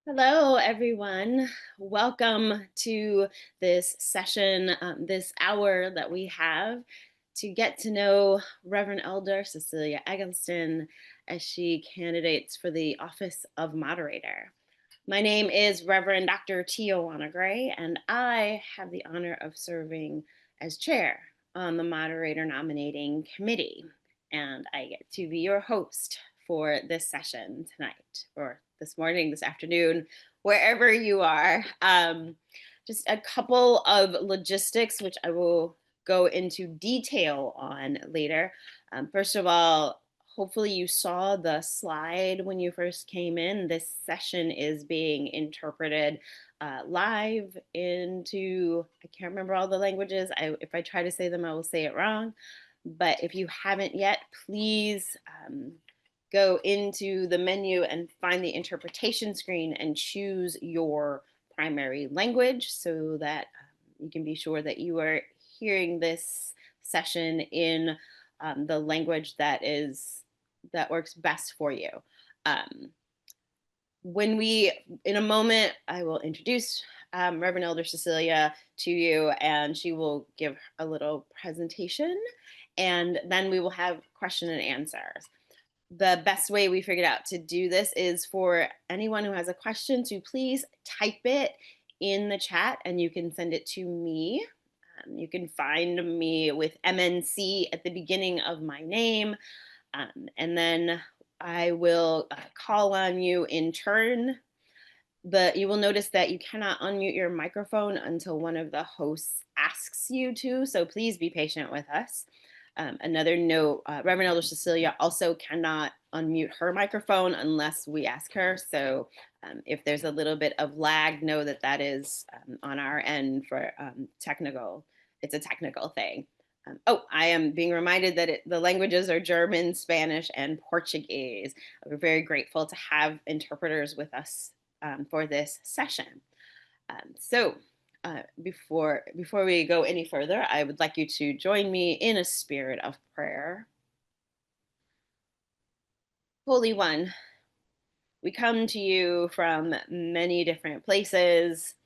Hello, everyone. Welcome to this session, this hour that we have to get to know Reverend Elder Cecilia Eggleston as she candidates for the office of moderator. My name is Reverend Dr. Tijuana Gray, and I have the honor of serving as chair on the moderator nominating committee. And I get to be your host for this session tonight, or this morning, this afternoon, wherever you are. Just a couple of logistics, which I will go into detail on later. First of all, hopefully you saw the slide when you first came in. This session is being interpreted live into, I can't remember all the languages. If I try to say them, I will say it wrong. But if you haven't yet, please go into the menu and find the interpretation screen and choose your primary language so that you can be sure that you are hearing this session in the language that works best for you. In a moment, I will introduce Reverend Elder Cecilia to you, and she will give a little presentation, and then we will have question and answers. The best way we figured out to do this is for anyone who has a question to please type it in the chat, and you can send it to me. You can find me with MNC at the beginning of my name, and then I will call on you in turn. But you will notice that you cannot unmute your microphone until one of the hosts asks you to, so please be patient with us. Another note, Reverend Elder Cecilia also cannot unmute her microphone unless we ask her. So if there's a little bit of lag, know that that is on our end for it's a technical thing. I am being reminded that the languages are German, Spanish, and Portuguese. We're very grateful to have interpreters with us for this session. Before we go any further, I would like you to join me in a spirit of prayer. Holy One, we come to you from many different places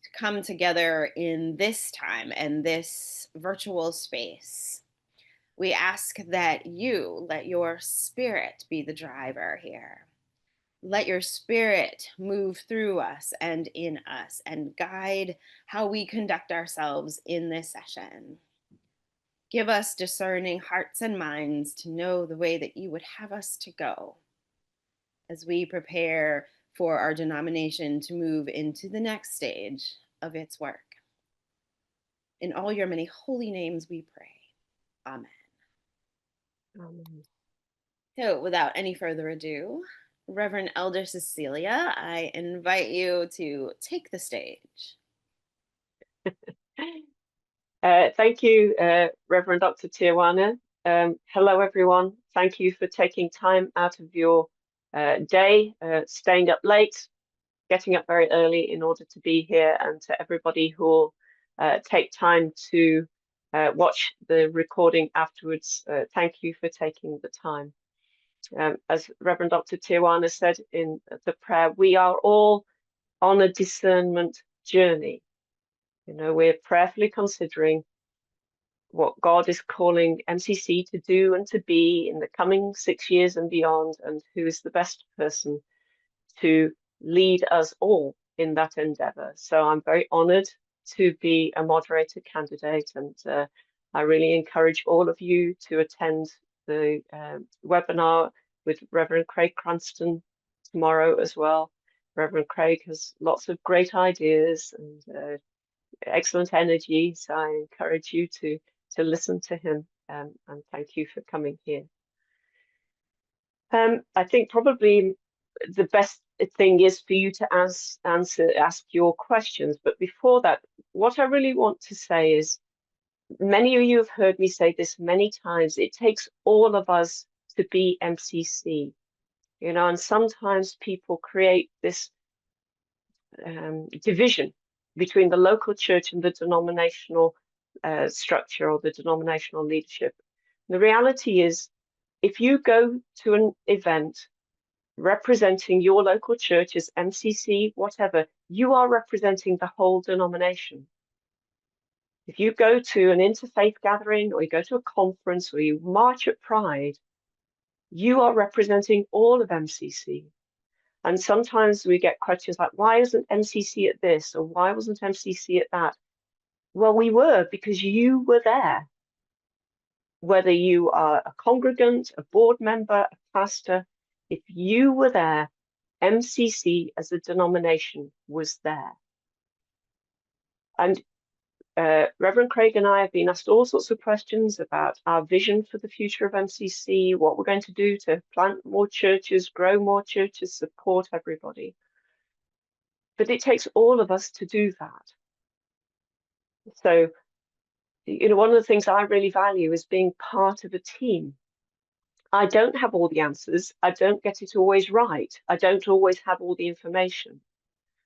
to come together in this time and this virtual space. We ask that you let your spirit be the driver here. Let your spirit move through us and in us and guide how we conduct ourselves in this session. Give us discerning hearts and minds to know the way that you would have us to go as we prepare for our denomination to move into the next stage of its work. In all your many holy names we pray. Amen. Amen. So without any further ado, Reverend Elder Cecilia, I invite you to take the stage. Thank you, Reverend Dr. Tijuana. Hello, everyone. Thank you for taking time out of your day, staying up late, getting up very early in order to be here, and to everybody who will take time to watch the recording afterwards. Thank you for taking the time. As Reverend Dr. Tijuana said in the prayer, we are all on a discernment journey. You know, we're prayerfully considering what God is calling MCC to do and to be in the coming 6 years and beyond, and who is the best person to lead us all in that endeavor. So I'm very honored to be a moderator candidate, and I really encourage all of you to attend the webinar with Reverend Craig Cranston tomorrow as well. Reverend Craig has lots of great ideas and excellent energy, so I encourage you to listen to him, and thank you for coming here. I think probably the best thing is for you to ask your questions, but before that, what I really want to say is, many of you have heard me say this many times, it takes all of us to be MCC, you know, and sometimes people create this division between the local church and the denominational structure or the denominational leadership. The reality is, if you go to an event representing your local church as MCC, whatever, you are representing the whole denomination. If you go to an interfaith gathering or you go to a conference or you march at Pride, you are representing all of MCC. And sometimes we get questions like, why isn't MCC at this? Or why wasn't MCC at that? Well, we were, because you were there. Whether you are a congregant, a board member, a pastor, if you were there, MCC as a denomination was there. And Reverend Craig and I have been asked all sorts of questions about our vision for the future of MCC, what we're going to do to plant more churches, grow more churches, support everybody. But it takes all of us to do that. So, one of the things I really value is being part of a team. I don't have all the answers. I don't get it always right. I don't always have all the information.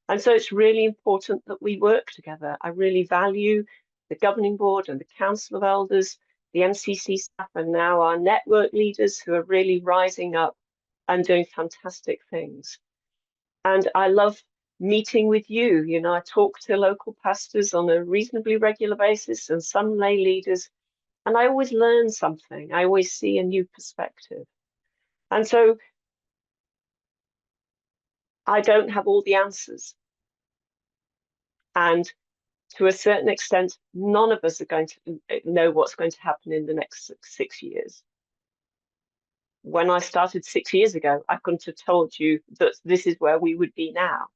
And so it's really important that we work together. I really value the governing board and the council of elders, the MCC staff, and now our network leaders who are really rising up and doing fantastic things. And I love meeting with you. I talk to local pastors on a reasonably regular basis and some lay leaders, and I always learn something. I always see a new perspective. And so I don't have all the answers. And to a certain extent, none of us are going to know what's going to happen in the next 6 years. When I started 6 years ago, I couldn't have told you that this is where we would be now.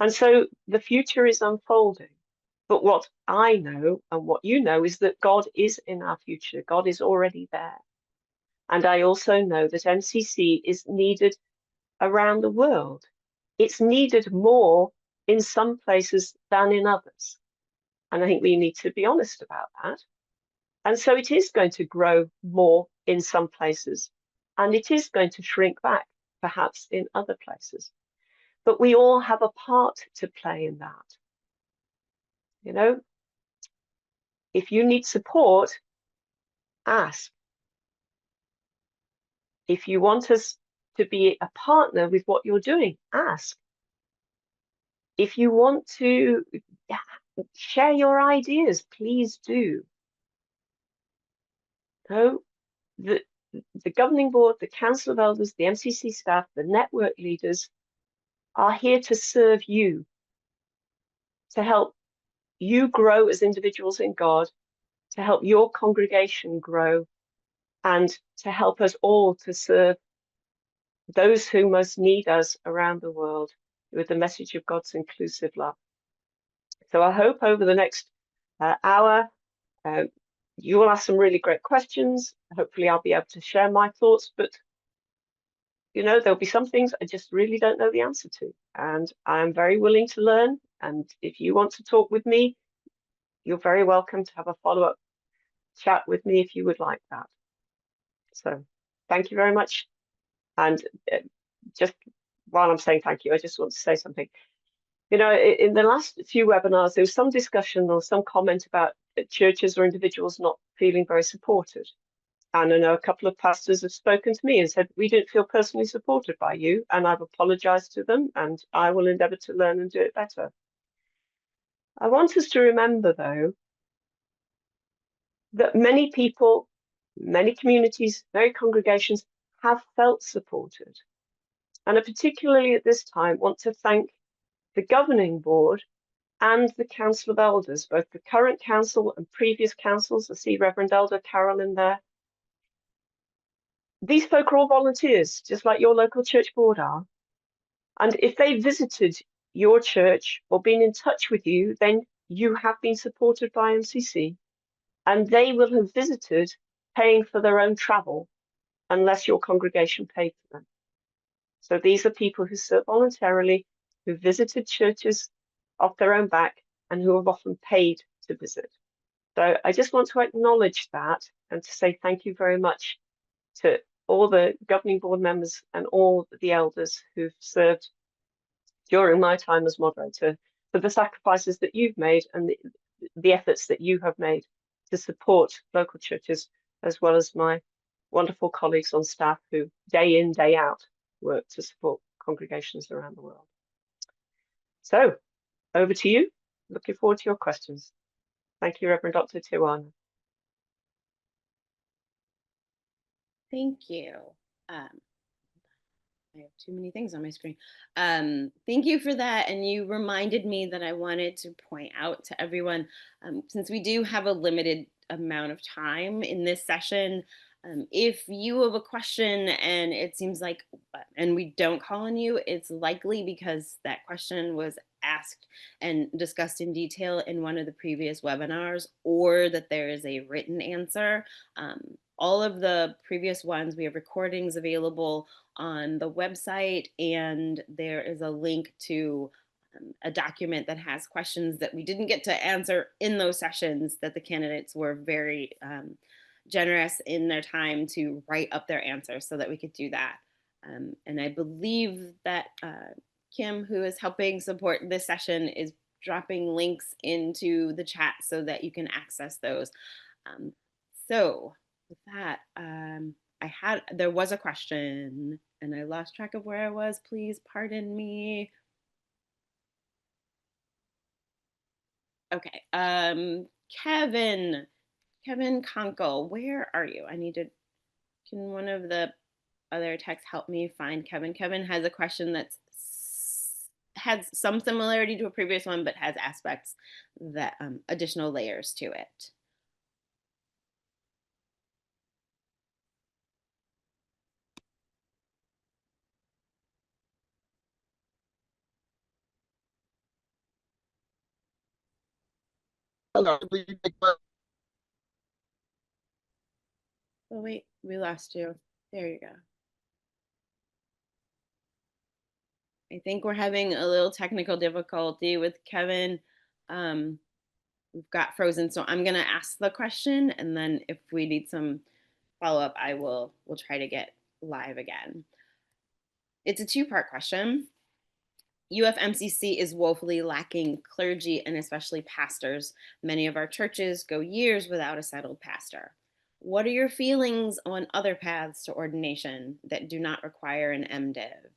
And so the future is unfolding. But what I know and what you know is that God is in our future. God is already there. And I also know that MCC is needed around the world. It's needed more in some places than in others. And I think we need to be honest about that. And so it is going to grow more in some places, and it is going to shrink back, perhaps in other places. But we all have a part to play in that. If you need support, ask. If you want us to be a partner with what you're doing, ask. If you want to share your ideas, please do. The governing board, the council of elders, the MCC staff, the network leaders are here to serve you, to help you grow as individuals in God, to help your congregation grow, and to help us all to serve those who most need us around the world with the message of God's inclusive love. So I hope over the next hour, you will ask some really great questions. Hopefully I'll be able to share my thoughts, but there'll be some things I just really don't know the answer to, and I'm very willing to learn. And if you want to talk with me, you're very welcome to have a follow-up chat with me if you would like that. So thank you very much. And just while I'm saying thank you, I just want to say something. In the last few webinars, there was some discussion or some comment about churches or individuals not feeling very supported. And I know a couple of pastors have spoken to me and said, we didn't feel personally supported by you, and I've apologized to them, and I will endeavor to learn and do it better. I want us to remember, though, that many people, many communities, many congregations have felt supported. And I particularly at this time want to thank the governing board and the council of elders, both the current council and previous councils. I see Reverend Elder Carol in there. These folk are all volunteers, just like your local church board are. And if they visited your church or been in touch with you, then you have been supported by MCC, and they will have visited paying for their own travel unless your congregation paid for them. So these are people who serve voluntarily, who visited churches off their own back, and who have often paid to visit. So I just want to acknowledge that and to say thank you very much to all the governing board members and all the elders who've served during my time as moderator, for the sacrifices that you've made and the efforts that you have made to support local churches, as well as my wonderful colleagues on staff who day in, day out work to support congregations around the world. So over to you. Looking forward to your questions. Thank you, Reverend Dr. Tiwana. Thank you. I have too many things on my screen. Thank you for that. And you reminded me that I wanted to point out to everyone, since we do have a limited amount of time in this session, if you have a question and it seems like, and we don't call on you, it's likely because that question was asked and discussed in detail in one of the previous webinars, or that there is a written answer. All of the previous ones, we have recordings available on the website, and there is a link to a document that has questions that we didn't get to answer in those sessions, that the candidates were very generous in their time to write up their answers so that we could do that. And I believe that Kim, who is helping support this session, is dropping links into the chat so that you can access those. So with that, there was a question and I lost track of where I was. Please pardon me. Okay. Kevin Conkle, where are you? Can one of the other techs help me find Kevin? Kevin has a question that's has some similarity to a previous one, but has aspects that additional layers to it. Hello. Oh wait, we lost you. There you go. I think we're having a little technical difficulty with Kevin. We've got frozen, so I'm gonna ask the question, and then if we need some follow up, we'll try to get live again. It's a two-part question. UFMCC is woefully lacking clergy and especially pastors. Many of our churches go years without a settled pastor. What are your feelings on other paths to ordination that do not require an MDiv?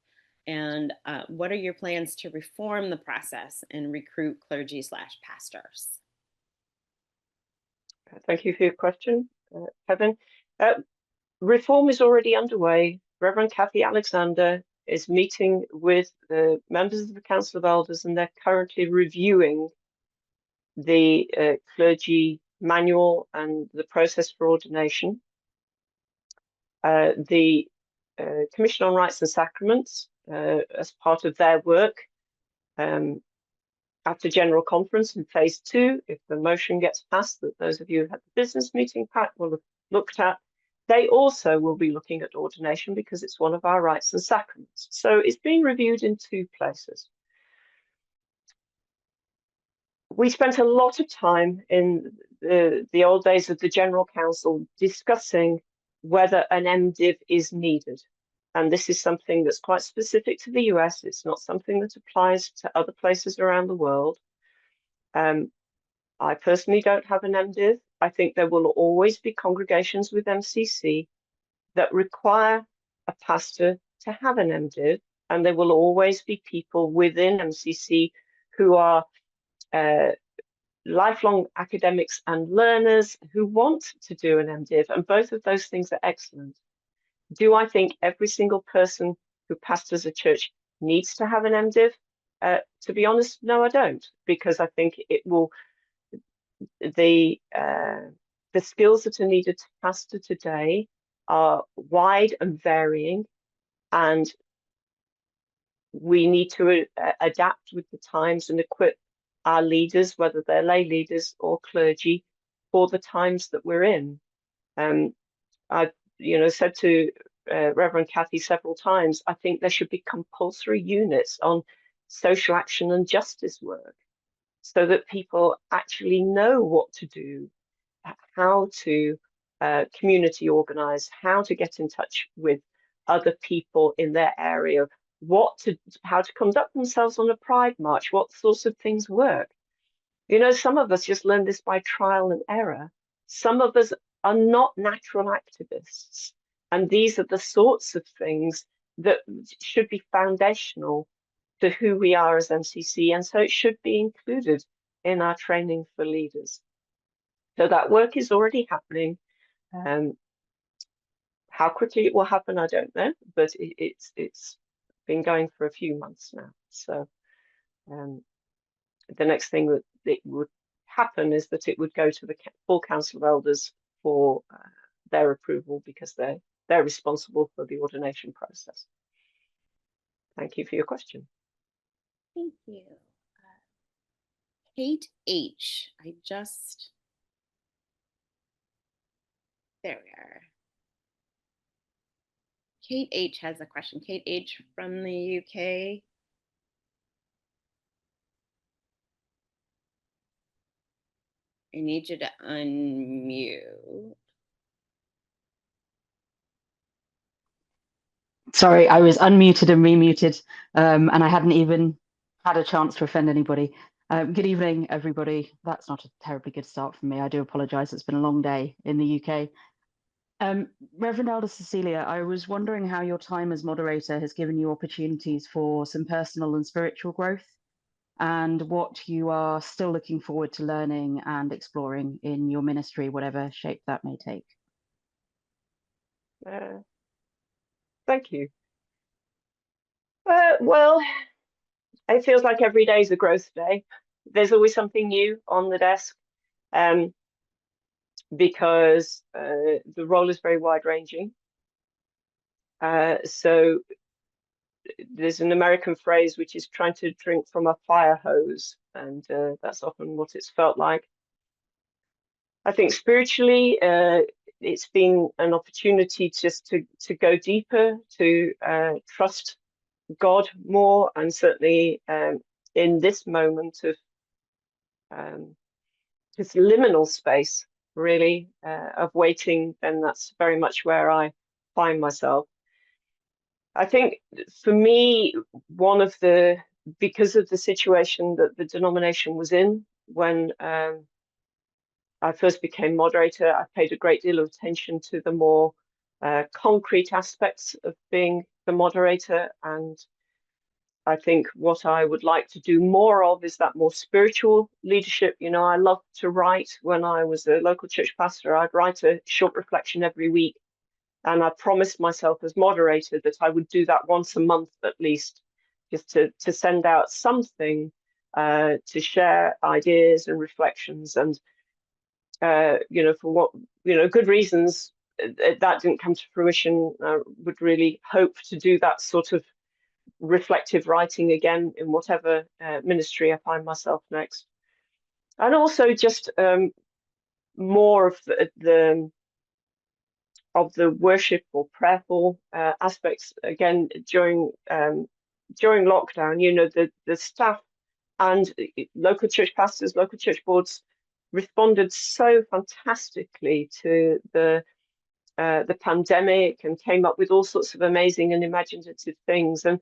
And what are your plans to reform the process and recruit clergy/pastors? Thank you for your question, Kevin. Reform is already underway. Reverend Kathy Alexander is meeting with the members of the Council of Elders, and they're currently reviewing the clergy manual and the process for ordination. The Commission on Rites and Sacraments, as part of their work, after General Conference in Phase 2, if the motion gets passed that those of you who had the business meeting pack will have looked at, they also will be looking at ordination because it's one of our rites and sacraments. So it's being reviewed in two places. We spent a lot of time in the old days of the General Council discussing whether an MDiv is needed. And this is something that's quite specific to the US. It's not something that applies to other places around the world. I personally don't have an MDiv. I think there will always be congregations with MCC that require a pastor to have an MDiv, and there will always be people within MCC who are lifelong academics and learners who want to do an MDiv, and both of those things are excellent. Do I think every single person who pastors a church needs to have an MDiv? To be honest, no, I don't, because I think it will, the skills that are needed to pastor today are wide and varying, and we need to adapt with the times and equip our leaders, whether they're lay leaders or clergy, for the times that we're in. I've said to Reverend Kathy several times, I think there should be compulsory units on social action and justice work so that people actually know what to do, how to community organize, how to get in touch with other people in their area, how to conduct themselves on a pride march, what sorts of things work. Some of us just learn this by trial and error. Some of us are not natural activists. And these are the sorts of things that should be foundational to who we are as MCC, and so it should be included in our training for leaders. So that work is already happening. How quickly it will happen, I don't know, but it's been going for a few months now. So the next thing that it would happen is that it would go to the full Council of Elders for their approval, because they're responsible for the ordination process. Thank you for your question. Thank you. Kate H. There we are. Kate H has a question. Kate H from the UK. I need you to unmute. Sorry, I was unmuted and remuted, and I hadn't even had a chance to offend anybody. Good evening, everybody. That's not a terribly good start for me. I do apologise. It's been a long day in the UK. Reverend Elder Cecilia, I was wondering how your time as moderator has given you opportunities for some personal and spiritual growth, and what you are still looking forward to learning and exploring in your ministry, whatever shape that may take. Thank you. Well, it feels like every day is a growth day. There's always something new on the desk, because the role is very wide-ranging. So there's an American phrase which is trying to drink from a fire hose, and that's often what it's felt like. I think spiritually, it's been an opportunity just to go deeper, to trust God more, and certainly in this moment of this liminal space, really, of waiting, then that's very much where I find myself. I think for me, because of the situation that the denomination was in when I first became moderator, I paid a great deal of attention to the more concrete aspects of being the moderator. And I think what I would like to do more of is that more spiritual leadership. You know, I loved to write. When I was a local church pastor, I'd write a short reflection every week. And I promised myself as moderator that I would do that once a month at least, just to send out something, to share ideas and reflections. And you know, for what, you know, good reasons, that didn't come to fruition. I would really hope to do that sort of reflective writing again in whatever ministry I find myself next. And also just more of the worship or prayerful aspects again during lockdown. You know, the staff and local church pastors, local church boards responded so fantastically to the pandemic, and came up with all sorts of amazing and imaginative things. And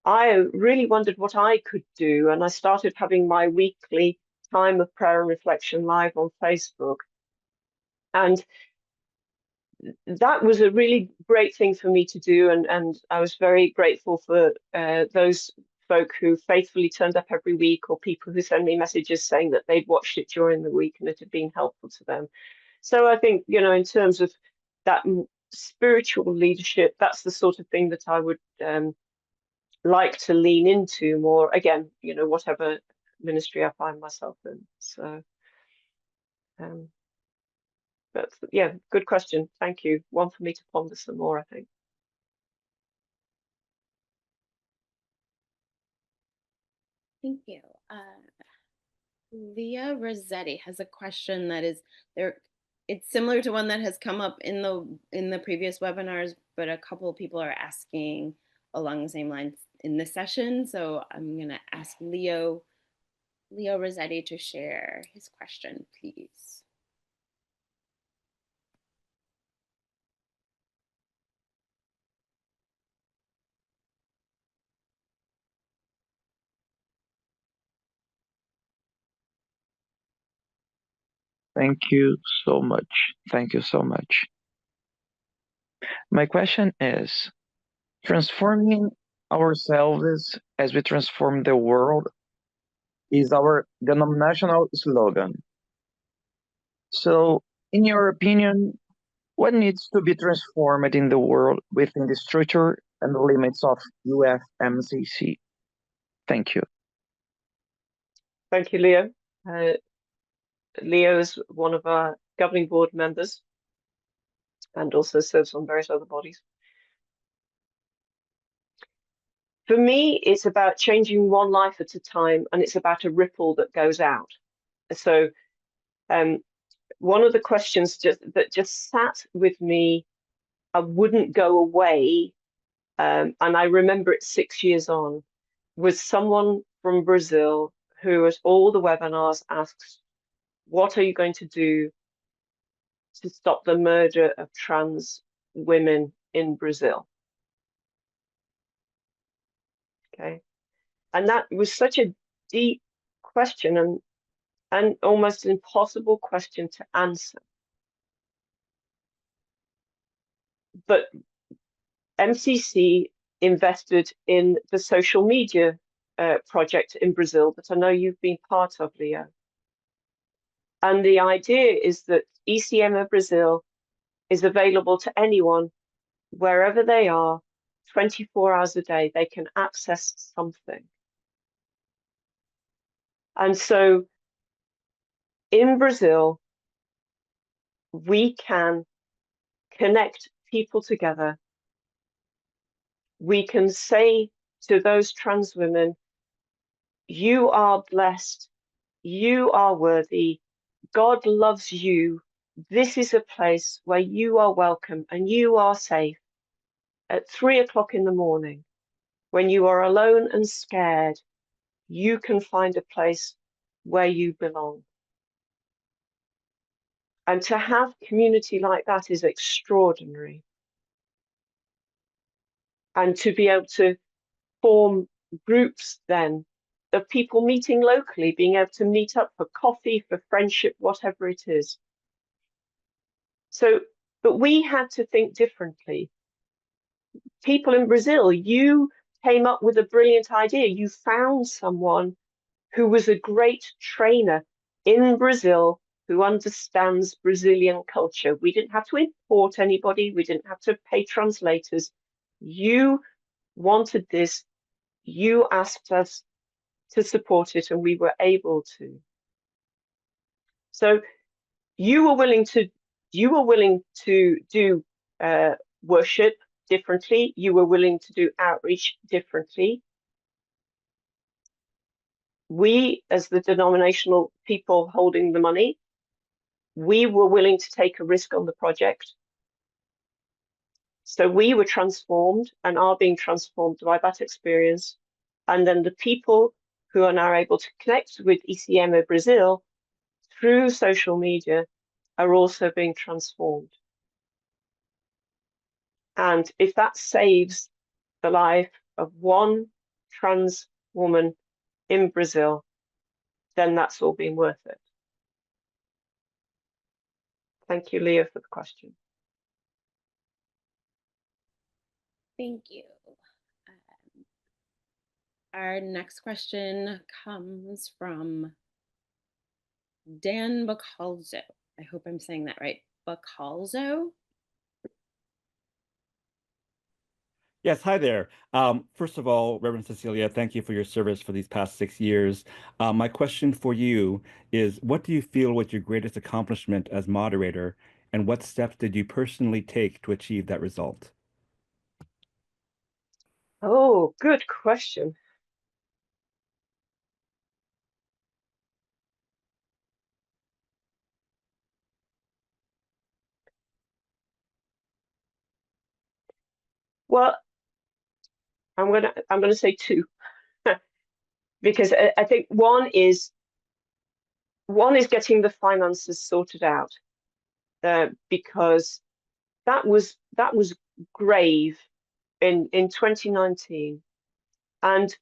I really wondered what I could do, and I started having my weekly time of prayer and reflection live on Facebook. And that was a really great thing for me to do, and I was very grateful for those folk who faithfully turned up every week, or people who send me messages saying that they'd watched it during the week and it had been helpful to them. So I think, you know, in terms of that spiritual leadership, that's the sort of thing that I would like to lean into more, again, you know, whatever ministry I find myself in. So that's, yeah, good question. Thank you. One for me to ponder some more, I think. Thank you. Leah Rossetti has a question that is there. It's similar to one that has come up in the previous webinars, but a couple of people are asking along the same lines in this session. So I'm going to ask Leo Rossetti to share his question, please. Thank you so much. Thank you so much. My question is, Transforming ourselves as we transform the world is our denominational slogan. So, in your opinion, what needs to be transformed in the world within the structure and the limits of UFMCC? Thank you. Thank you, Leo. Leo is one of our governing board members and also serves on various other bodies. For me, it's about changing one life at a time, and it's about a ripple that goes out. So one of the questions that just sat with me, I wouldn't go away, and I remember it 6 years on, was someone from Brazil who at all the webinars asks, what are you going to do to stop the murder of trans women in Brazil? Okay. And that was such a deep question and almost impossible question to answer. But MCC invested in the social media project in Brazil that I know you've been part of, Leo. And the idea is that ECM Brazil is available to anyone, wherever they are, 24 hours a day. They can access something. And so in Brazil, we can connect people together. We can say to those trans women, you are blessed, you are worthy, God loves you. This is a place where you are welcome and you are safe. At 3 o'clock in the morning, when you are alone and scared, you can find a place where you belong. And to have community like that is extraordinary. And to be able to form groups then of people meeting locally, being able to meet up for coffee, for friendship, whatever it is. So, but we had to think differently. People in Brazil, you came up with a brilliant idea. You found someone who was a great trainer in Brazil who understands Brazilian culture. We didn't have to import anybody. We didn't have to pay translators. You wanted this. You asked us to support it, and we were able to. So you were willing to do worship differently. You were willing to do outreach differently. We, as the denominational people holding the money, we were willing to take a risk on the project. So we were transformed and are being transformed by that experience. And then the people who are now able to connect with ECM Brazil through social media are also being transformed. And if that saves the life of one trans woman in Brazil, then that's all been worth it. Thank you, Leah, for the question. Thank you. Our next question comes from Dan Bacalzo. I hope I'm saying that right. Bacalzo? Yes, hi there. First of all, Reverend Cecilia, thank you for your service for these past 6 years. My question for you is, what do you feel was your greatest accomplishment as moderator, and what steps did you personally take to achieve that result? Oh, good question. Well, I'm gonna say two, because I think one is getting the finances sorted out, because that was grave in 2019, and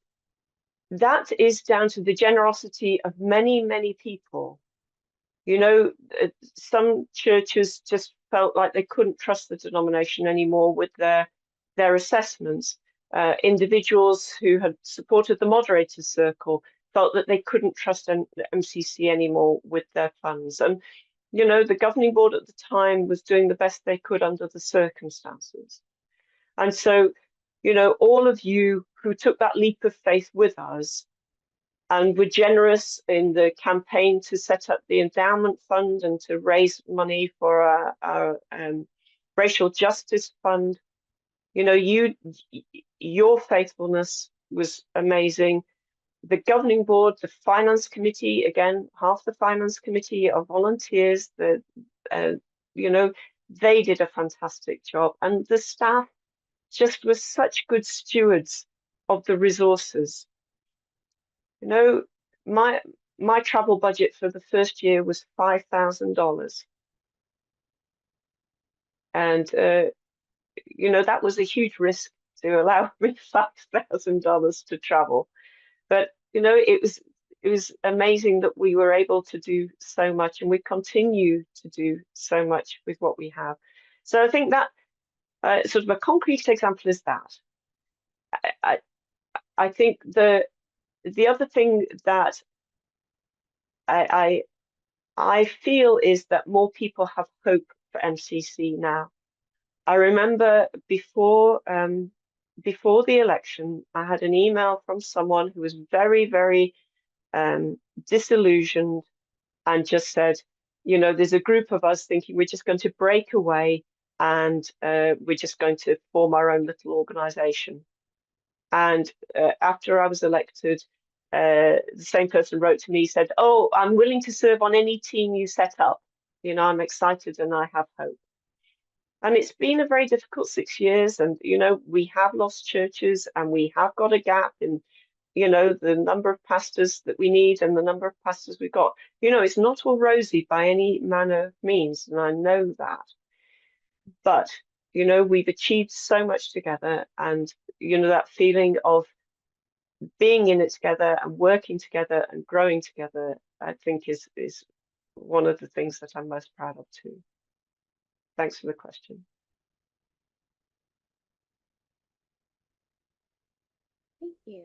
that is down to the generosity of many people. You know, some churches just felt like they couldn't trust the denomination anymore with their their assessments. Individuals who had supported the Moderator Circle felt that they couldn't trust the MCC anymore with their funds. And, you know, the governing board at the time was doing the best they could under the circumstances. And so, you know, all of you who took that leap of faith with us and were generous in the campaign to set up the endowment fund and to raise money for our racial justice fund, you know, your faithfulness was amazing. The governing board, the finance committee, again, half the finance committee are volunteers. You know, they did a fantastic job, and the staff just were such good stewards of the resources. You know, my travel budget for the first year was $5,000, and you know, that was a huge risk to allow me $5,000 to travel. But you know, it was amazing that we were able to do so much, and we continue to do so much with what we have. So I think that sort of a concrete example is that. I think the other thing that I feel is that more people have hope for MCC now. I remember before the election, I had an email from someone who was very, very disillusioned and just said, you know, there's a group of us thinking we're just going to break away and we're just going to form our own little organization. And after I was elected, the same person wrote to me, said, oh, I'm willing to serve on any team you set up. You know, I'm excited and I have hope. And it's been a very difficult 6 years. And, you know, we have lost churches and we have got a gap in, you know, the number of pastors that we need and the number of pastors we've got. You know, it's not all rosy by any manner of means. And I know that. But, you know, we've achieved so much together. And, you know, that feeling of being in it together and working together and growing together, I think is one of the things that I'm most proud of too. Thanks for the question. Thank you.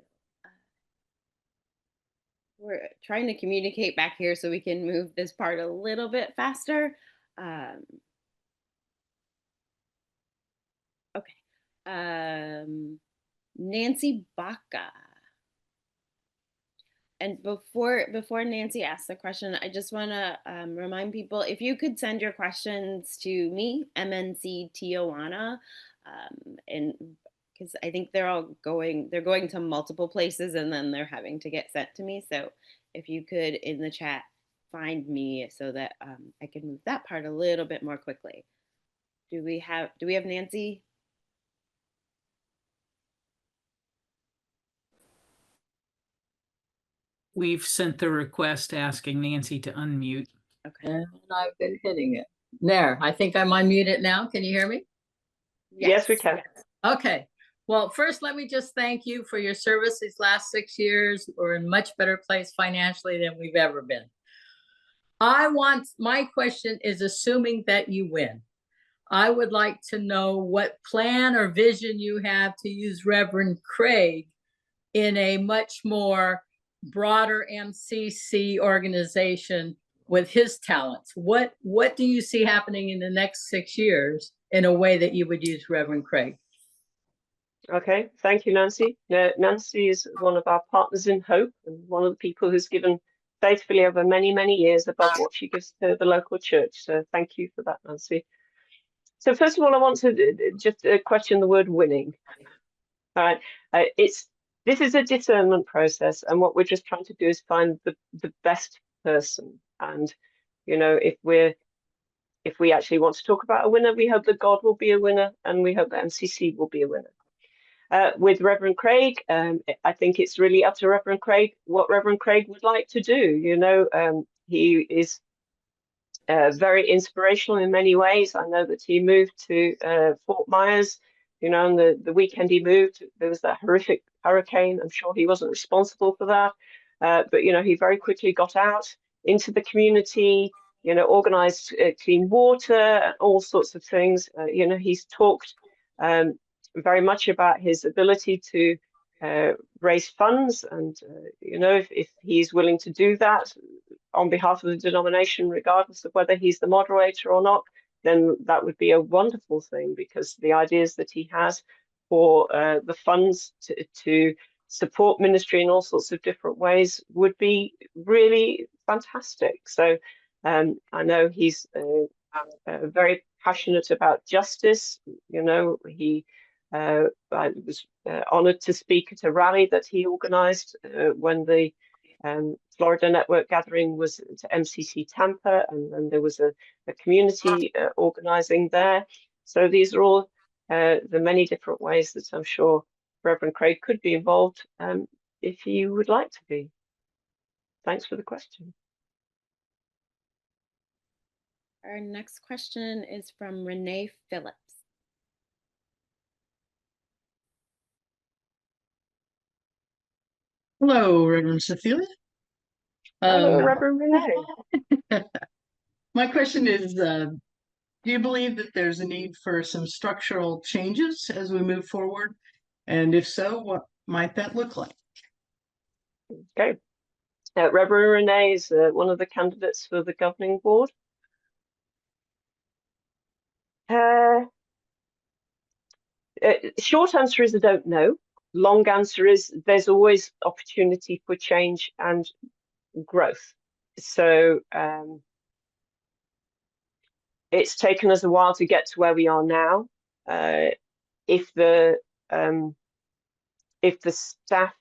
We're trying to communicate back here so we can move this part a little bit faster. Okay. Nancy Baca. And before Nancy asks the question, I just want to remind people, if you could send your questions to me, MNC Tijuana, and because I think they're going to multiple places and then they're having to get sent to me. So if you could in the chat find me so that I can move that part a little bit more quickly. Do we have Nancy? We've sent the request asking Nancy to unmute. Okay. And I've been hitting it. There, I think I'm unmuted now. Can you hear me? Yes, we can. Okay. Well, first, let me just thank you for your service these last 6 years. We're in a much better place financially than we've ever been. My question is, assuming that you win, I would like to know what plan or vision you have to use Reverend Craig in a much more broader MCC organization with his talents. What do you see happening in the next 6 years in a way that you would use Reverend Craig? Okay, thank you, Nancy. Nancy is one of our partners in Hope and one of the people who's given faithfully over many, many years above what she gives to the local church. So thank you for that, Nancy. So first of all, I want to just question the word winning. All right, this is a discernment process, and what we're just trying to do is find the best person. And you know, if we actually want to talk about a winner, we hope that God will be a winner, and we hope that MCC will be a winner. With Reverend Craig, I think it's really up to Reverend Craig what Reverend Craig would like to do. You know, he is very inspirational in many ways. I know that he moved to Fort Myers, you know, and the weekend he moved, there was that horrific hurricane. I'm sure he wasn't responsible for that. But, you know, he very quickly got out into the community, you know, organized clean water and all sorts of things. You know, he's talked very much about his ability to raise funds, and you know, if he's willing to do that on behalf of the denomination, regardless of whether he's the moderator or not, then that would be a wonderful thing, because the ideas that he has for the funds to support ministry in all sorts of different ways would be really fantastic. So I know he's very passionate about justice. You know, I was honored to speak at a rally that he organized when the Florida Network gathering was to MCC Tampa, and then there was a community organizing there. So these are all the many different ways that I'm sure Reverend Craig could be involved if he would like to be. Thanks for the question. Our next question is from Renee Phillips. Hello, Reverend Cecilia. Hello, Reverend Renee. My question is, do you believe that there's a need for some structural changes as we move forward? And if so, what might that look like? Okay. Reverend Renee is one of the candidates for the governing board. Short answer is I don't know. Long answer is there's always opportunity for change and growth. So it's taken us a while to get to where we are now. If the staff,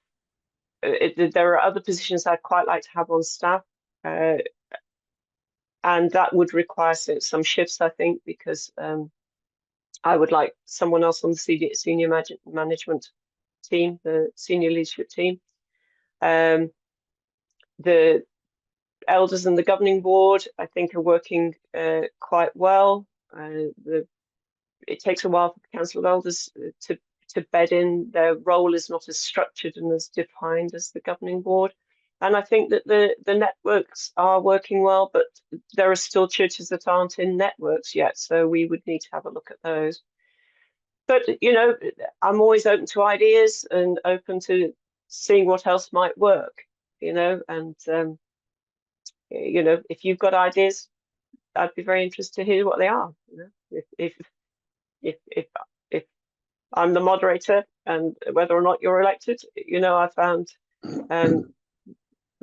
there are other positions I'd quite like to have on staff, and that would require some shifts, I think, because I would like someone else on the senior management team, the senior leadership team. The elders and the governing board, I think, are working quite well. It takes a while for the Council of Elders to bed in. Their role is not as structured and as defined as the governing board. And I think that the networks are working well, but there are still churches that aren't in networks yet. So we would need to have a look at those. But, you know, I'm always open to ideas and open to seeing what else might work, you know, and, you know, if you've got ideas, I'd be very interested to hear what they are. You know? If I'm the moderator, and whether or not you're elected, you know, I found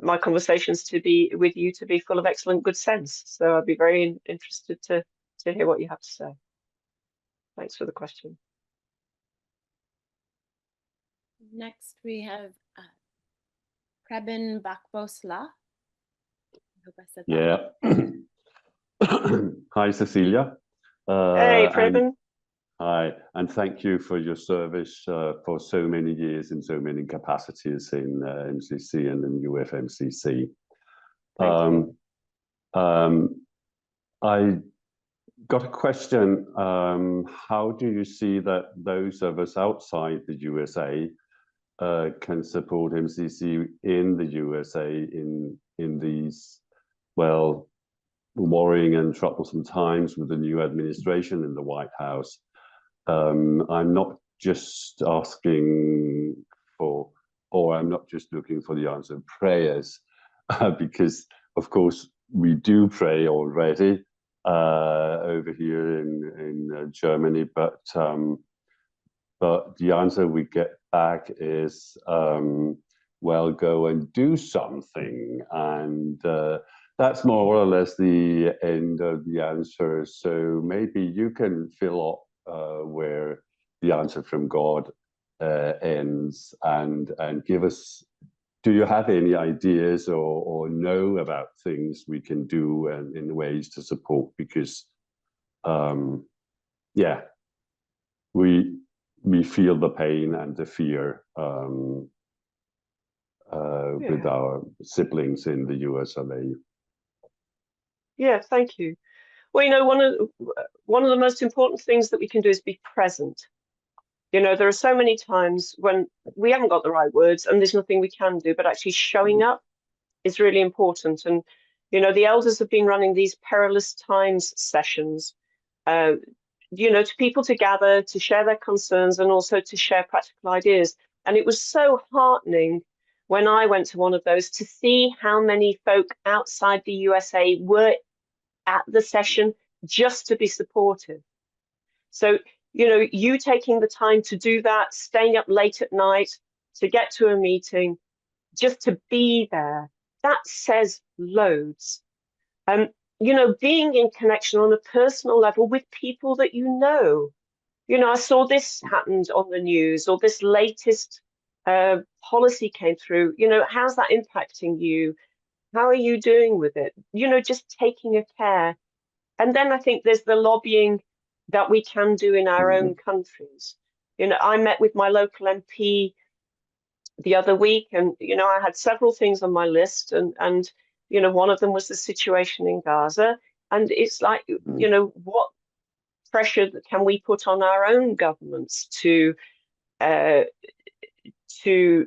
my conversations with you to be full of excellent good sense. So I'd be very interested to hear what you have to say. Thanks for the question. Next, we have Preben Bakbosla. I hope I said that. Yeah. Hi, Cecilia. Hey, Preben. Hi, and thank you for your service for so many years in so many capacities in MCC and in UFMCC. I got a question. How do you see that those of us outside the USA can support MCC in the USA in these, well, worrying and troublesome times with the new administration in the White House? I'm not just asking for, or I'm not just looking for the answer of prayers, because of course we do pray already over here in Germany, but the answer we get back is, well, go and do something, and that's more or less the end of the answer. So maybe you can fill up where the answer from God ends, and give us, do you have any ideas or know about things we can do and in ways to support? Because yeah, we feel the pain and the fear with our siblings in the USA. Yeah, thank you. Well, you know, one of the most important things that we can do is be present. You know, there are so many times when we haven't got the right words and there's nothing we can do, but actually showing up is really important. And, you know, the elders have been running these perilous times sessions to people to gather, to share their concerns, and also to share practical ideas. And it was so heartening when I went to one of those to see how many folk outside the USA were at the session just to be supportive. So, you taking the time to do that, staying up late at night to get to a meeting, just to be there, that says loads. Being in connection on a personal level with people that you know. I saw this happened on the news, or this latest policy came through. How's that impacting you? How are you doing with it? Just taking a care. And then I think there's the lobbying that we can do in our own countries. I met with my local MP the other week, and I had several things on my list, and one of them was the situation in Gaza. And it's like, what pressure can we put on our own governments to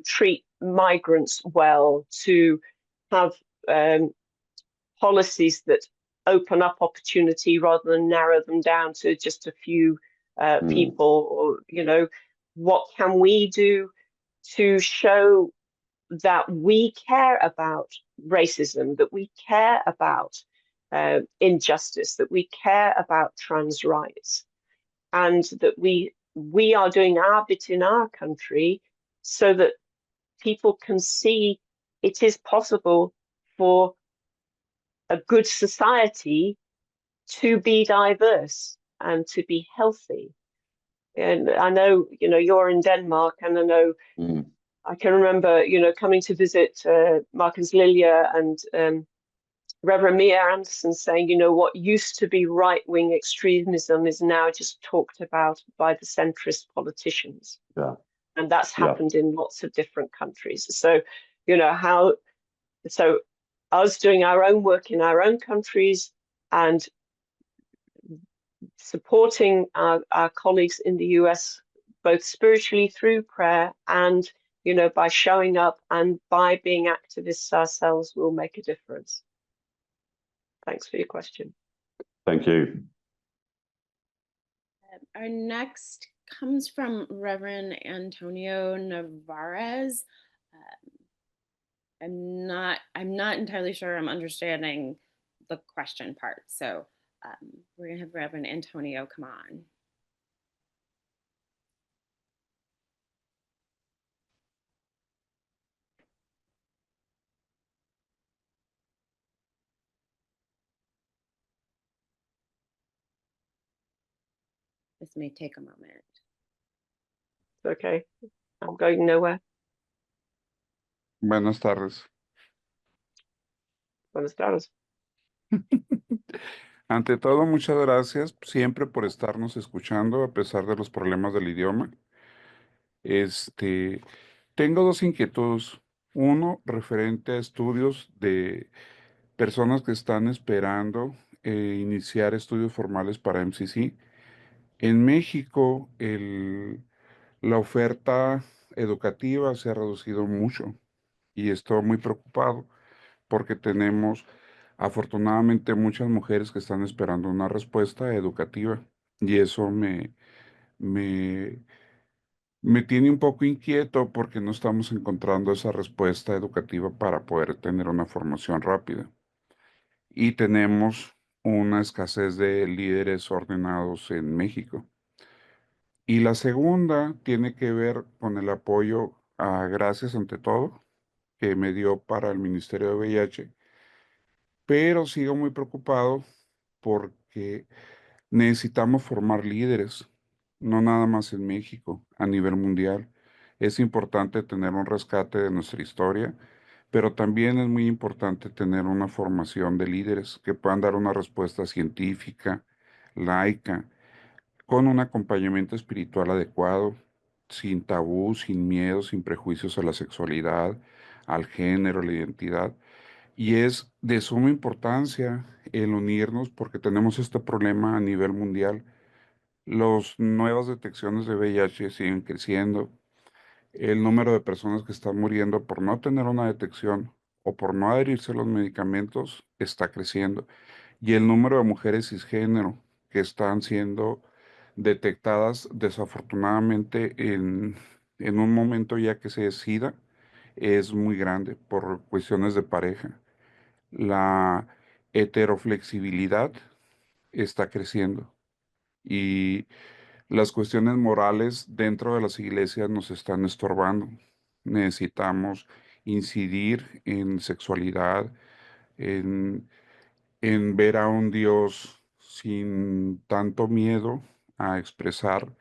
treat migrants well, to have policies that open up opportunity rather than narrow them down to just a few people? Or what can we do to show that we care about racism, that we care about injustice, that we care about trans rights, and that we are doing our bit in our country so that people can see it is possible for a good society to be diverse and to be healthy. And I know, you're in Denmark, and I know I can remember, coming to visit Marcus Lilia and Reverend Mia Anderson saying, what used to be right-wing extremism is now just talked about by the centrist politicians. Yeah. And that's happened in lots of different countries. So, so us doing our own work in our own countries and supporting our colleagues in the US, both spiritually through prayer and, by showing up and by being activists ourselves, will make a difference. Thanks for your question. Thank you. Our next comes from Reverend Antonio Navarez. I'm not entirely sure I'm understanding the question part. So we're gonna have Reverend Antonio come on. This may take a moment. Okay, I'm going nowhere. Buenas tardes. Buenas tardes. Ante todo, muchas gracias siempre por estarnos escuchando a pesar de los problemas del idioma. Tengo dos inquietudes. Uno, referente a estudios de personas que están esperando iniciar estudios formales para MCC. En México, la oferta educativa se ha reducido mucho y estoy muy preocupado porque tenemos afortunadamente muchas mujeres que están esperando una respuesta educativa y eso me tiene un poco inquieto porque no estamos encontrando esa respuesta educativa para poder tener una formación rápida. Y tenemos una escasez de líderes ordenados en México. Y la segunda tiene que ver con el apoyo a Gracias ante todo que me dio para el Ministerio de VIH, pero sigo muy preocupado porque necesitamos formar líderes, no nada más en México, a nivel mundial. Es importante tener un rescate de nuestra historia, pero también es muy importante tener una formación de líderes que puedan dar una respuesta científica, laica, con un acompañamiento espiritual adecuado, sin tabú, sin miedo, sin prejuicios a la sexualidad, al género, a la identidad. Y es de suma importancia el unirnos porque tenemos este problema a nivel mundial. Las nuevas detecciones de VIH siguen creciendo. El número de personas que están muriendo por no tener una detección o por no adherirse a los medicamentos está creciendo. Y el número de mujeres cisgénero que están siendo detectadas desafortunadamente en un momento ya que se decida, es muy grande por cuestiones de pareja. La heteroflexibilidad está creciendo y las cuestiones morales dentro de las iglesias nos están estorbando. Necesitamos incidir en sexualidad, en, en ver a un Dios sin tanto miedo a expresar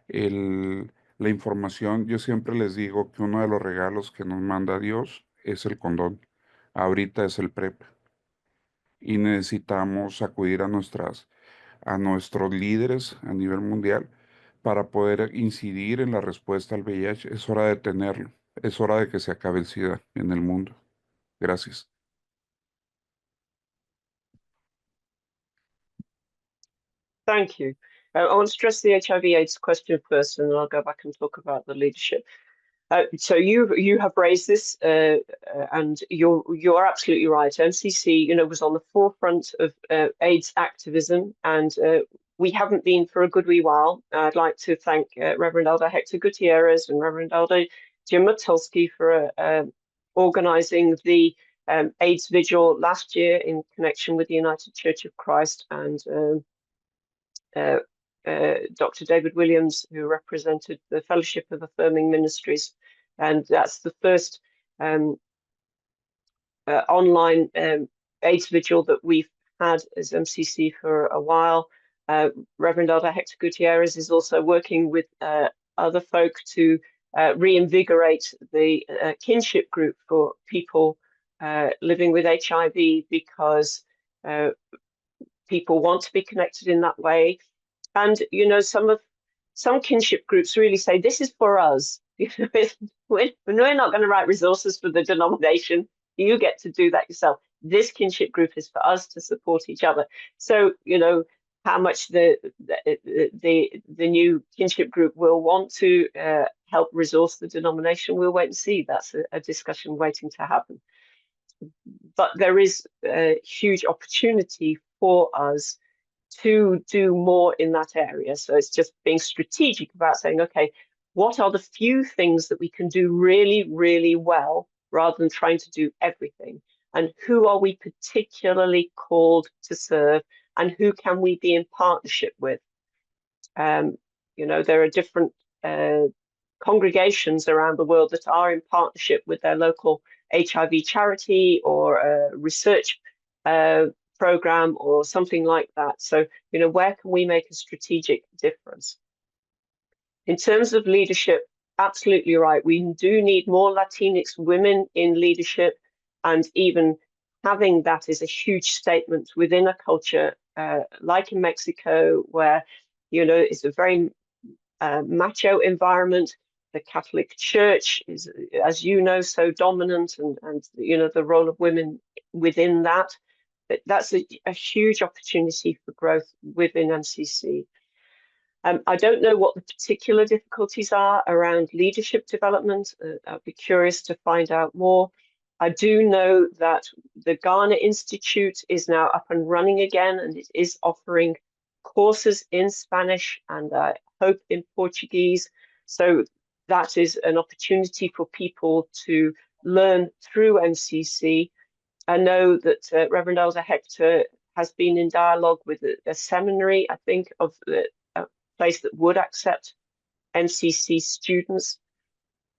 la información. Yo siempre les digo que uno de los regalos que nos manda Dios es el condón. Ahorita es el PrEP y necesitamos acudir a nuestros líderes a nivel mundial para poder incidir en la respuesta al VIH. Es hora de tenerlo. Es hora de que se acabe el SIDA en el mundo. Gracias. Thank you. I want to address the HIV/AIDS question first, and then I'll go back and talk about the leadership. So you have raised this, and you're absolutely right. MCC, was on the forefront of AIDS activism, and we haven't been for a good wee while. I'd like to thank Reverend Elder Hector Gutierrez and Reverend Elder Jim Matulski for organizing the AIDS vigil last year in connection with the United Church of Christ, and Dr. David Williams, who represented the Fellowship of Affirming Ministries. And that's the first online AIDS vigil that we've had as MCC for a while. Reverend Elder Hector Gutierrez is also working with other folk to reinvigorate the kinship group for people living with HIV, because people want to be connected in that way. And some kinship groups really say this is for us. We're not going to write resources for the denomination. You get to do that yourself. This kinship group is for us to support each other. So how much the new kinship group will want to help resource the denomination, we'll wait and see. That's a discussion waiting to happen. But there is a huge opportunity for us to do more in that area. So it's just being strategic about saying, okay, what are the few things that we can do really, really well, rather than trying to do everything? And who are we particularly called to serve? And who can we be in partnership with? There are different congregations around the world that are in partnership with their local HIV charity or a research program or something like that. So, where can we make a strategic difference? In terms of leadership, absolutely right. We do need more Latinx women in leadership, and even having that is a huge statement within a culture like in Mexico, where, it's a very macho environment. The Catholic Church is, as you know, so dominant, and the role of women within that. That's a huge opportunity for growth within MCC. I don't know what the particular difficulties are around leadership development. I'd be curious to find out more. I do know that the Ghana Institute is now up and running again, and it is offering courses in Spanish and I hope in Portuguese. So that is an opportunity for people to learn through MCC. I know that Reverend Elder Hector has been in dialogue with a seminary, I think, of a place that would accept MCC students.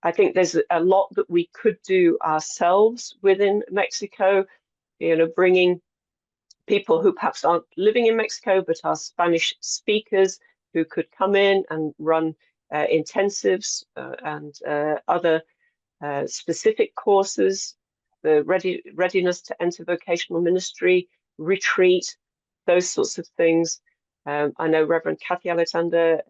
I think there's a lot that we could do ourselves within Mexico, bringing people who perhaps aren't living in Mexico but are Spanish speakers, who could come in and run intensives and other specific courses, the readiness to enter vocational ministry, retreat, those sorts of things. I know Reverend Kathy Alexander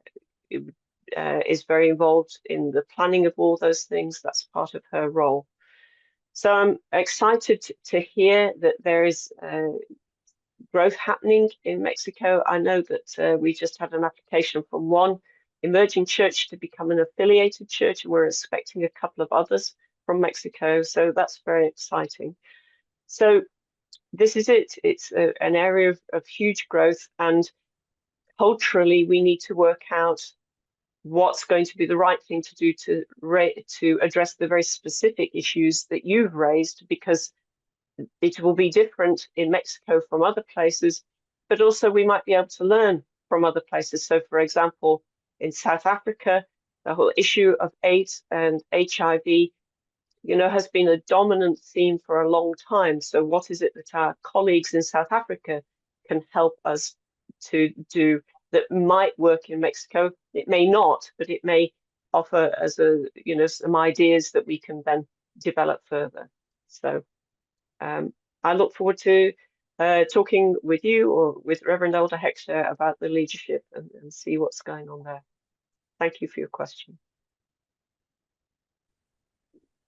is very involved in the planning of all those things. That's part of her role. So I'm excited to hear that there is growth happening in Mexico. I know that we just had an application from one emerging church to become an affiliated church, and we're expecting a couple of others from Mexico. So that's very exciting. So this is it. It's an area of huge growth, and culturally, we need to work out what's going to be the right thing to do to address the very specific issues that you've raised, because it will be different in Mexico from other places, but also we might be able to learn from other places. So, for example, in South Africa, the whole issue of AIDS and HIV, you know, has been a dominant theme for a long time. So what is it that our colleagues in South Africa can help us to do that might work in Mexico? It may not, but it may offer as a, you know, some ideas that we can then develop further. So I look forward to talking with you or with Reverend Elder Hector about the leadership and see what's going on there. Thank you for your question.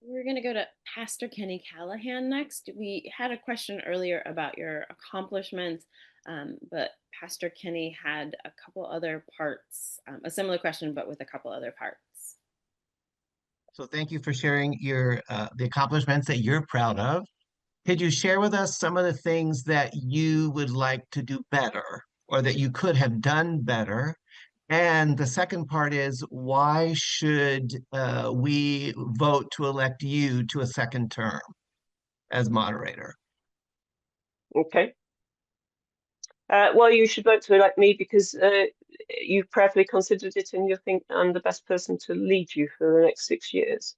We're going to go to Pastor Kenny Callahan next. We had a question earlier about your accomplishments, but Pastor Kenny had a couple other parts, a similar question, but with a couple other parts. So thank you for sharing your the accomplishments that you're proud of. Could you share with us some of the things that you would like to do better or that you could have done better? And the second part is, why should we vote to elect you to a second term as moderator? Okay. Well, you should vote to elect me because you've prayerfully considered it and you think I'm the best person to lead you for the next 6 years.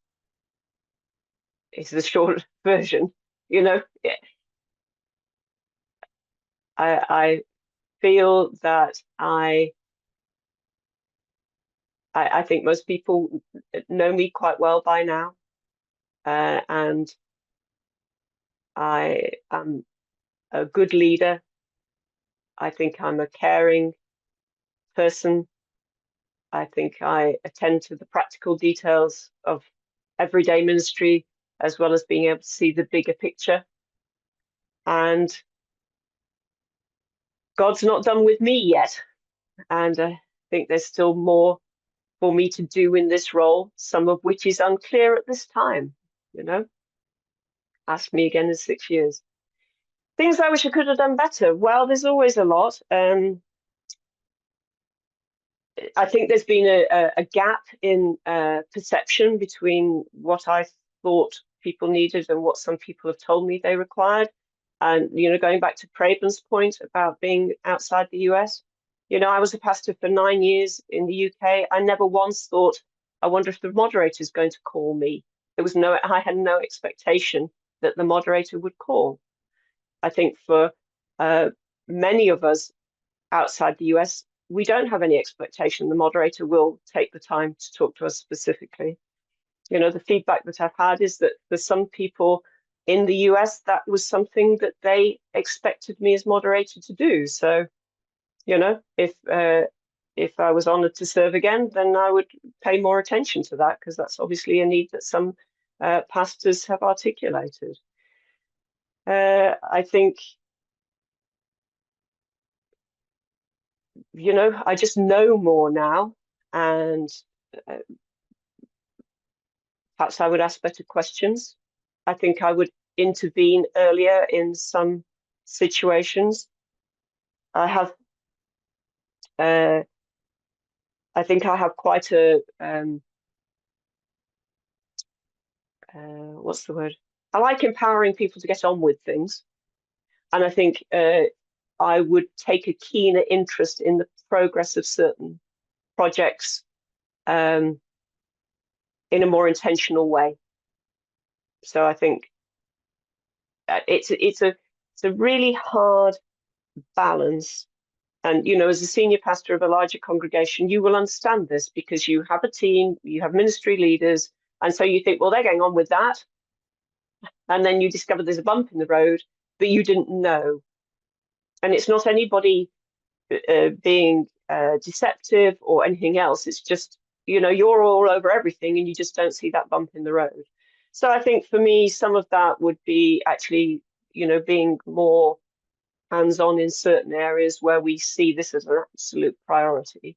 It's the short version, you know. I feel that I think most people know me quite well by now, and I am a good leader. I think I'm a caring person. I think I attend to the practical details of everyday ministry, as well as being able to see the bigger picture. And God's not done with me yet. And I think there's still more for me to do in this role, some of which is unclear at this time, you know. Ask me again in 6 years. Things I wish I could have done better. Well, there's always a lot. I think there's been a gap in perception between what I thought people needed and what some people have told me they required. And, you know, going back to Praben's point about being outside the US, you know, I was a pastor for 9 years in the UK. I never once thought, I wonder if the moderator is going to call me. I had no expectation that the moderator would call. I think for many of us outside the US, we don't have any expectation the moderator will take the time to talk to us specifically. You know, the feedback that I've had is that for some people in the US, that was something that they expected me as moderator to do. So, you know, if I was honored to serve again, then I would pay more attention to that, because that's obviously a need that some pastors have articulated. I think, you know, I just know more now, and perhaps I would ask better questions. I think I would intervene earlier in some situations. I think I have quite a, what's the word? I like empowering people to get on with things. And I think I would take a keener interest in the progress of certain projects in a more intentional way. So I think it's a really hard balance. And, you know, as a senior pastor of a larger congregation, you will understand this, because you have a team, you have ministry leaders, and so you think, well, they're going on with that. And then you discover there's a bump in the road, but you didn't know. And it's not anybody being deceptive or anything else. It's just, you know, you're all over everything and you just don't see that bump in the road. So I think for me, some of that would be actually, you know, being more hands-on in certain areas where we see this as an absolute priority.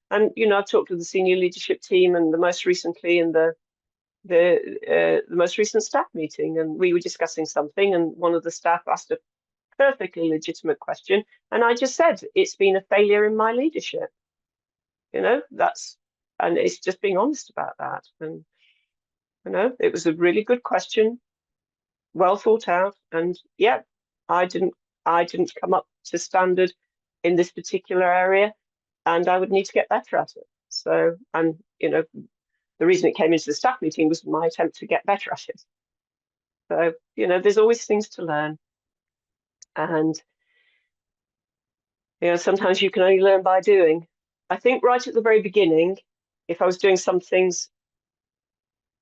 And, you know, I've talked with the senior leadership team, and the most recently in the most recent staff meeting, and we were discussing something, and one of the staff asked a perfectly legitimate question. And I just said, it's been a failure in my leadership. You know, and it's just being honest about that. And, you know, it was a really good question, well thought out. And yeah, I didn't come up to standard in this particular area, and I would need to get better at it. So, and, you know, the reason it came into the staff meeting was my attempt to get better at it. So, you know, there's always things to learn. And, you know, sometimes you can only learn by doing. I think right at the very beginning, if I was doing some things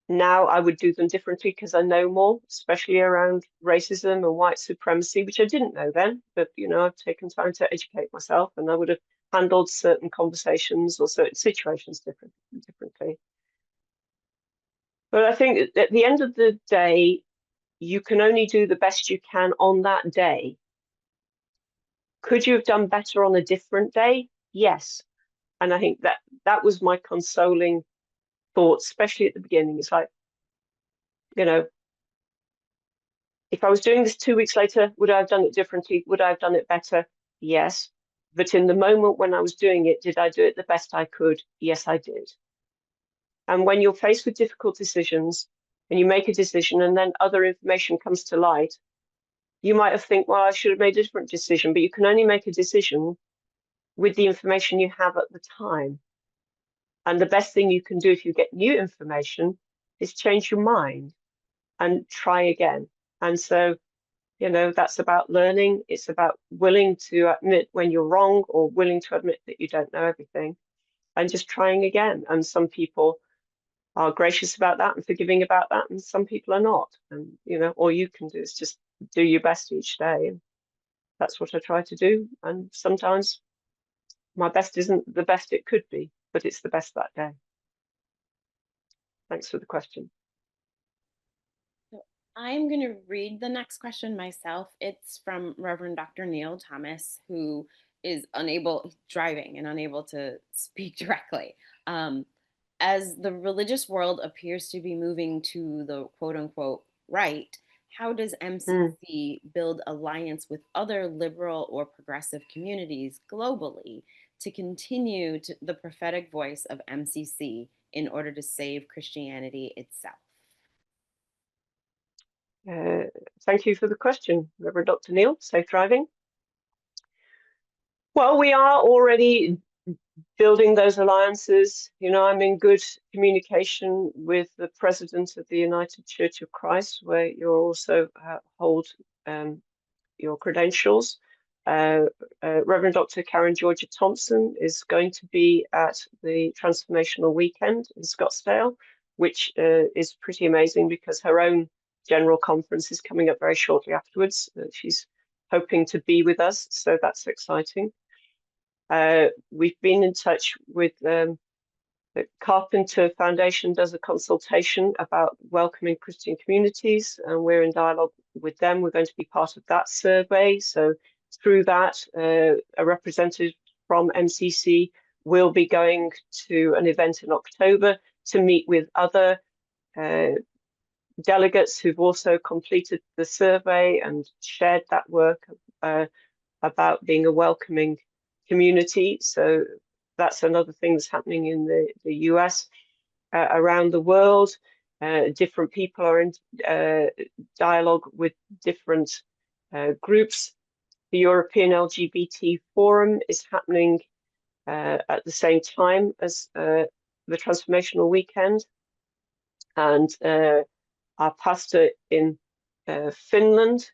now, I would do them differently because I know more, especially around racism and white supremacy, which I didn't know then. But, you know, I've taken time to educate myself, and I would have handled certain conversations or certain situations differently. But I think at the end of the day, you can only do the best you can on that day. Could you have done better on a different day? Yes. And I think that was my consoling thought, especially at the beginning. It's like, you know, if I was doing this 2 weeks later, would I have done it differently? Would I have done it better? Yes. But in the moment when I was doing it, did I do it the best I could? Yes, I did. And when you're faced with difficult decisions and you make a decision and then other information comes to light, you might have think, well, I should have made a different decision, but you can only make a decision with the information you have at the time. And the best thing you can do if you get new information is change your mind and try again. And so, you know, that's about learning. It's about willing to admit when you're wrong, or willing to admit that you don't know everything, and just trying again. And some people are gracious about that and forgiving about that, and some people are not. And, you know, all you can do is just do your best each day. And that's what I try to do. And sometimes my best isn't the best it could be, but it's the best that day. Thanks for the question. I'm going to read the next question myself. It's from Reverend Dr. Neil Thomas, who is driving and unable to speak directly. As the religious world appears to be moving to the quote unquote right, how does MCC build alliance with other liberal or progressive communities globally to continue the prophetic voice of MCC in order to save Christianity itself? Thank you for the question, Reverend Dr. Neil. Safe driving. Well, we are already building those alliances. You know, I'm in good communication with the President of the United Church of Christ, where you also hold your credentials. Reverend Dr. Karen Georgia Thompson is going to be at the Transformational Weekend in Scottsdale, which is pretty amazing because her own general conference is coming up very shortly afterwards. She's hoping to be with us, so that's exciting. We've been in touch with the Carpenter Foundation does a consultation about welcoming Christian communities, and we're in dialogue with them. We're going to be part of that survey. So through that, a representative from MCC will be going to an event in October to meet with other delegates who've also completed the survey and shared that work about being a welcoming community. So that's another thing that's happening in the US. Around the world, different people are in dialogue with different groups. The European LGBT Forum is happening at the same time as the Transformational Weekend. And our pastor in Finland,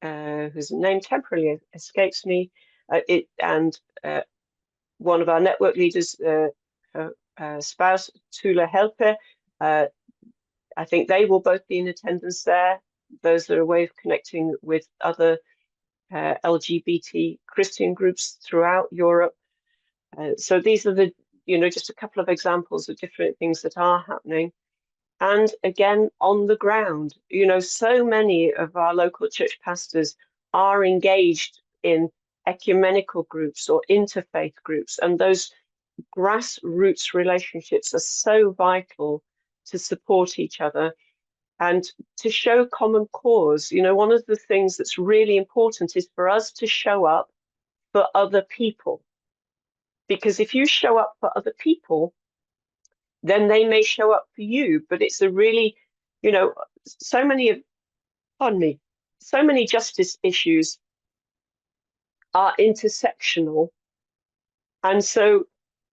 whose name temporarily escapes me, and one of our network leaders, her spouse, Tula Helpe, I think they will both be in attendance there. Those are a way of connecting with other LGBT Christian groups throughout Europe. So these are the, you know, just a couple of examples of different things that are happening. And again, on the ground, you know, so many of our local church pastors are engaged in ecumenical groups or interfaith groups, and those grassroots relationships are so vital to support each other. and to show common cause. You know, one of the things that's really important is for us to show up for other people. Because if you show up for other people, then they may show up for you. But it's a really, you know, so many justice issues are intersectional. And so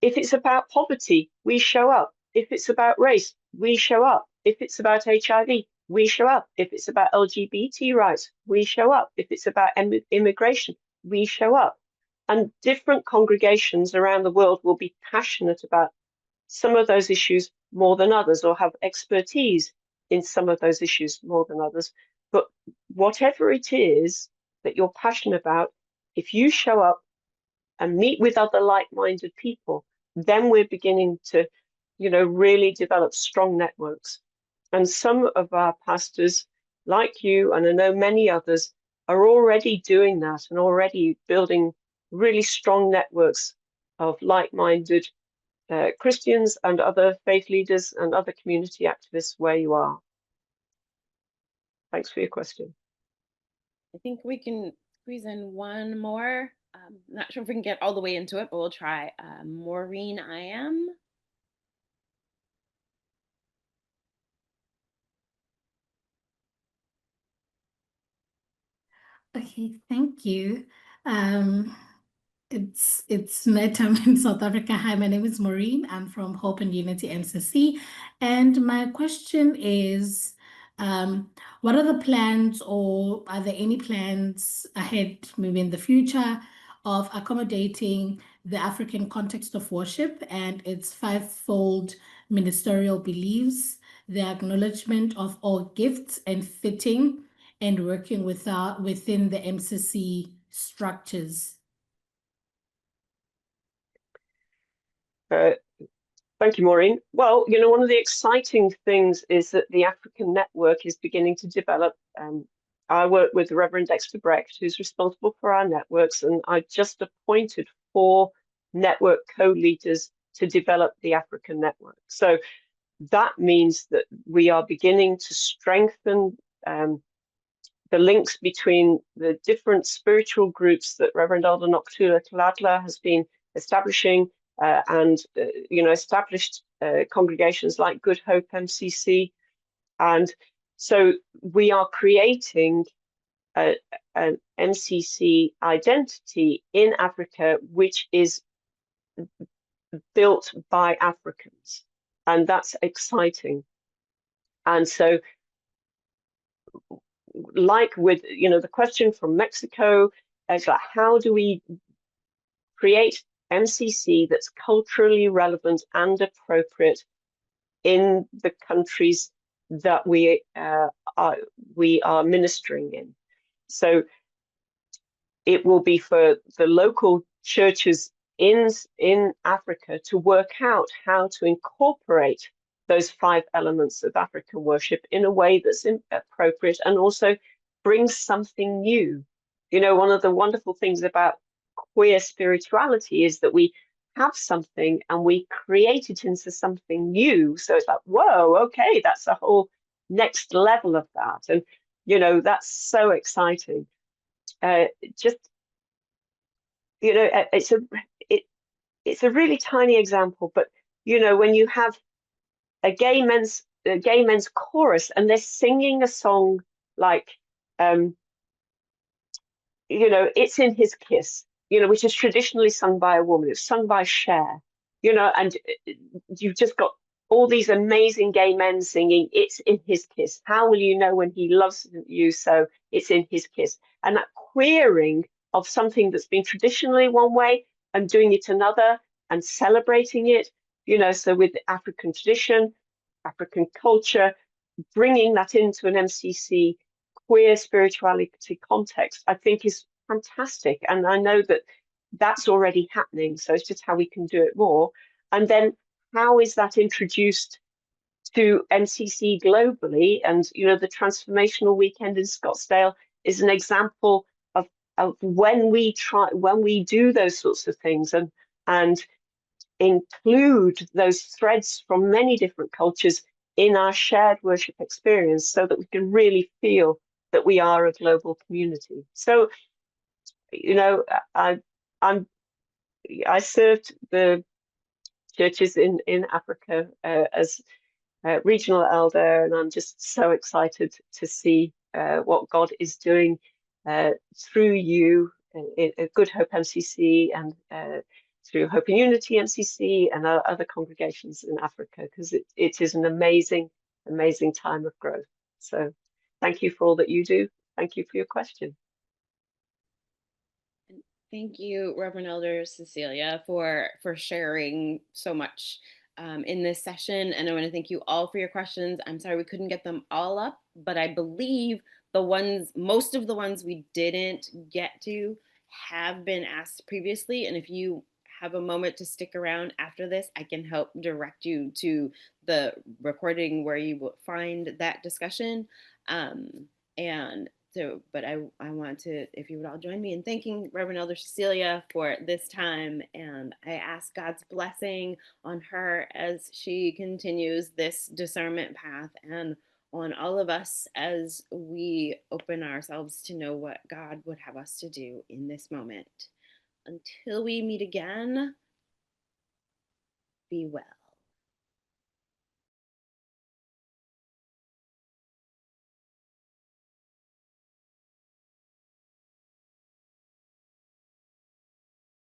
if it's about poverty, we show up. If it's about race, we show up. If it's about HIV, we show up. If it's about LGBT rights, we show up. If it's about immigration, we show up. And different congregations around the world will be passionate about some of those issues more than others, or have expertise in some of those issues more than others. But whatever it is that you're passionate about, if you show up and meet with other like-minded people, then we're beginning to, you know, really develop strong networks. And some of our pastors, like you, and I know many others, are already doing that and already building really strong networks of like-minded Christians and other faith leaders and other community activists where you are. Thanks for your question. I think we can squeeze in one more. Not sure if we can get all the way into it, but we'll try. Maureen, I am. Okay, thank you. It's nighttime in South Africa. Hi, my name is Maureen. I'm from Hope and Unity NCC, and my question is, what are the plans, or are there any plans ahead, maybe in the future, of accommodating the African context of worship and its fivefold ministerial beliefs, the acknowledgement of all gifts and fitting, and working within the MCC structures? Thank you, Maureen. Well, you know, one of the exciting things is that the African network is beginning to develop. I work with the Reverend Dexter Brecht, who's responsible for our networks, and I just appointed 4 network co-leaders to develop the African network. So that means that we are beginning to strengthen the links between the different spiritual groups that Reverend Elder Nokuthula Kaladla has been establishing, and you know, established congregations like Good Hope MCC. And so we are creating an MCC identity in Africa, which is built by Africans, and that's exciting. And so, like with, you know, the question from Mexico, it's like, how do we create MCC that's culturally relevant and appropriate in the countries that we are ministering in? So it will be for the local churches in Africa to work out how to incorporate those 5 elements of African worship in a way that's appropriate and also brings something new. You know, one of the wonderful things about queer spirituality is that we have something and we create it into something new. So it's like, whoa, okay, that's a whole next level of that. And, you know, that's so exciting. Just, you know, it's a really tiny example, but, you know, when you have a gay men's chorus and they're singing a song like, you know, It's in His Kiss, you know, which is traditionally sung by a woman. It's sung by Cher, you know, and you've just got all these amazing gay men singing It's in His Kiss. How will you know when he loves you? So it's in his kiss. And that queering of something that's been traditionally one way and doing it another and celebrating it, you know, so with African tradition, African culture, bringing that into an MCC queer spirituality context, I think is fantastic. And I know that that's already happening. So it's just how we can do it more. And then how is that introduced to MCC globally? And, you know, the Transformational Weekend in Scottsdale is an example of when we do those sorts of things and include those threads from many different cultures in our shared worship experience so that we can really feel that we are a global community. So, you know, I served the churches in Africa as regional elder, and I'm just so excited to see what God is doing through you at Good Hope MCC and through Hope and Unity MCC and other congregations in Africa, because it is an amazing, amazing time of growth. So thank you for all that you do. Thank you for your question. Thank you, Reverend Elder Cecilia, for sharing so much in this session. And I want to thank you all for your questions. I'm sorry we couldn't get them all up, but I believe most of the ones we didn't get to have been asked previously. And if you have a moment to stick around after this, I can help direct you to the recording where you will find that discussion. But I want to, if you would all join me in thanking Reverend Elder Cecilia for this time, and I ask God's blessing on her as she continues this discernment path and on all of us as we open ourselves to know what God would have us to do in this moment. Until we meet again, be well.